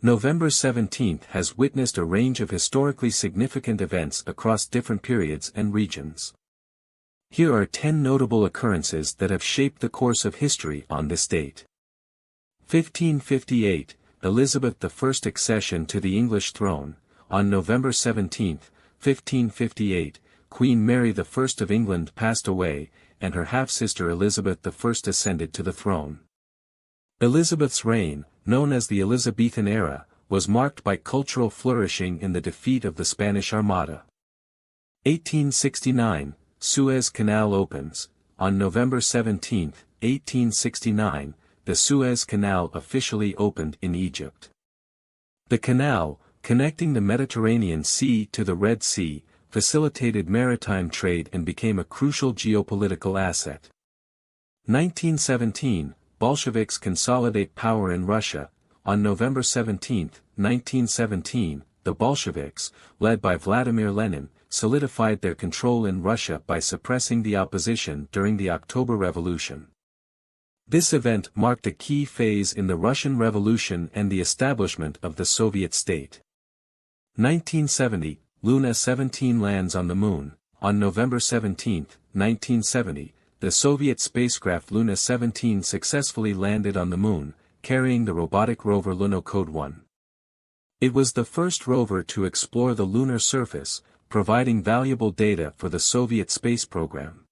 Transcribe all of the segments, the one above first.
November 17 has witnessed a range of historically significant events across different periods and regions. Here are 10 notable occurrences that have shaped the course of history on this date. 1558, Elizabeth I's accession to the English throne. On November 17, 1558, Queen Mary I of England passed away, and her half-sister Elizabeth I ascended to the throne. Elizabeth's reign, known as the Elizabethan era, was marked by cultural flourishing in the defeat of the Spanish Armada. 1869, Suez Canal opens. On November 17, 1869, the Suez Canal officially opened in Egypt. The canal, connecting the Mediterranean Sea to the Red Sea, facilitated maritime trade and became a crucial geopolitical asset. 1917, Bolsheviks consolidate power in Russia. On November 17, 1917, the Bolsheviks, led by Vladimir Lenin, solidified their control in Russia by suppressing the opposition during the October Revolution. This event marked a key phase in the Russian Revolution and the establishment of the Soviet state. 1970, Luna 17 lands on the Moon. On November 17, 1970, the Soviet spacecraft Luna 17 successfully landed on the Moon, carrying the robotic rover Lunokhod 1. It was the first rover to explore the lunar surface, providing valuable data for the Soviet space program.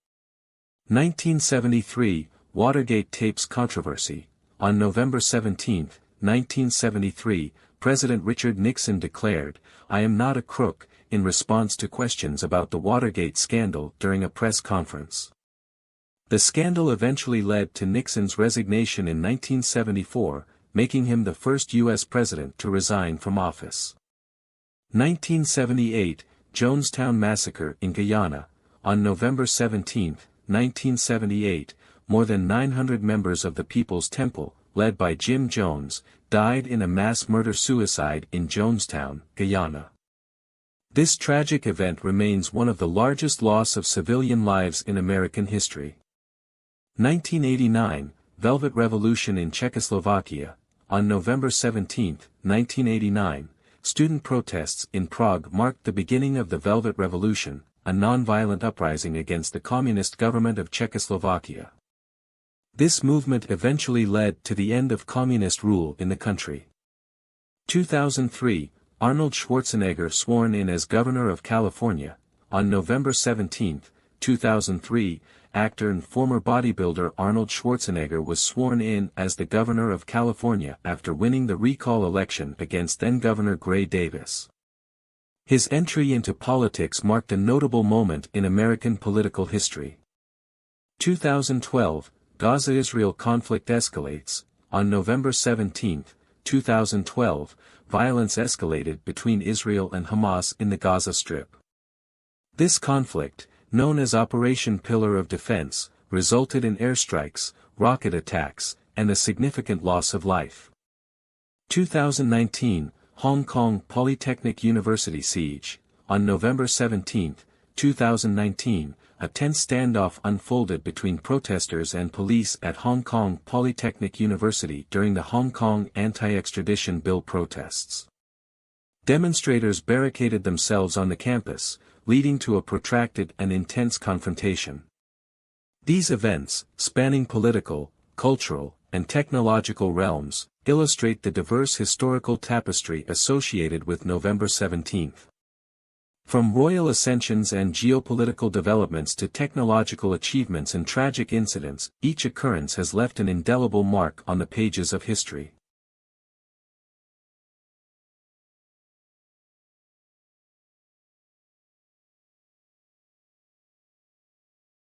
1973, Watergate tapes controversy. On November 17, 1973, President Richard Nixon declared, "I am not a crook," in response to questions about the Watergate scandal during a press conference. The scandal eventually led to Nixon's resignation in 1974, making him the first U.S. president to resign from office. 1978, Jonestown Massacre in Guyana. On November 17, 1978, more than 900 members of the People's Temple, led by Jim Jones, died in a mass murder-suicide in Jonestown, Guyana. This tragic event remains one of the largest loss of civilian lives in American history. 1989, Velvet Revolution in Czechoslovakia. On November 17, 1989, student protests in Prague marked the beginning of the Velvet Revolution, a non-violent uprising against the communist government of Czechoslovakia. This movement eventually led to the end of communist rule in the country. 2003, Arnold Schwarzenegger sworn in as Governor of California. On November 17, 2003, actor and former bodybuilder Arnold Schwarzenegger was sworn in as the Governor of California after winning the recall election against then-Governor Gray Davis. His entry into politics marked a notable moment in American political history. 2012, Gaza-Israel conflict escalates. On November 17, 2012, violence escalated between Israel and Hamas in the Gaza Strip. This conflict, known as Operation Pillar of Defense, resulted in airstrikes, rocket attacks, and a significant loss of life. 2019, Hong Kong Polytechnic University siege. On November 17, 2019, a tense standoff unfolded between protesters and police at Hong Kong Polytechnic University during the Hong Kong anti-extradition bill protests. Demonstrators barricaded themselves on the campus, leading to a protracted and intense confrontation. These events, spanning political, cultural, and technological realms, illustrate the diverse historical tapestry associated with November 17. From royal ascensions and geopolitical developments to technological achievements and tragic incidents, each occurrence has left an indelible mark on the pages of history.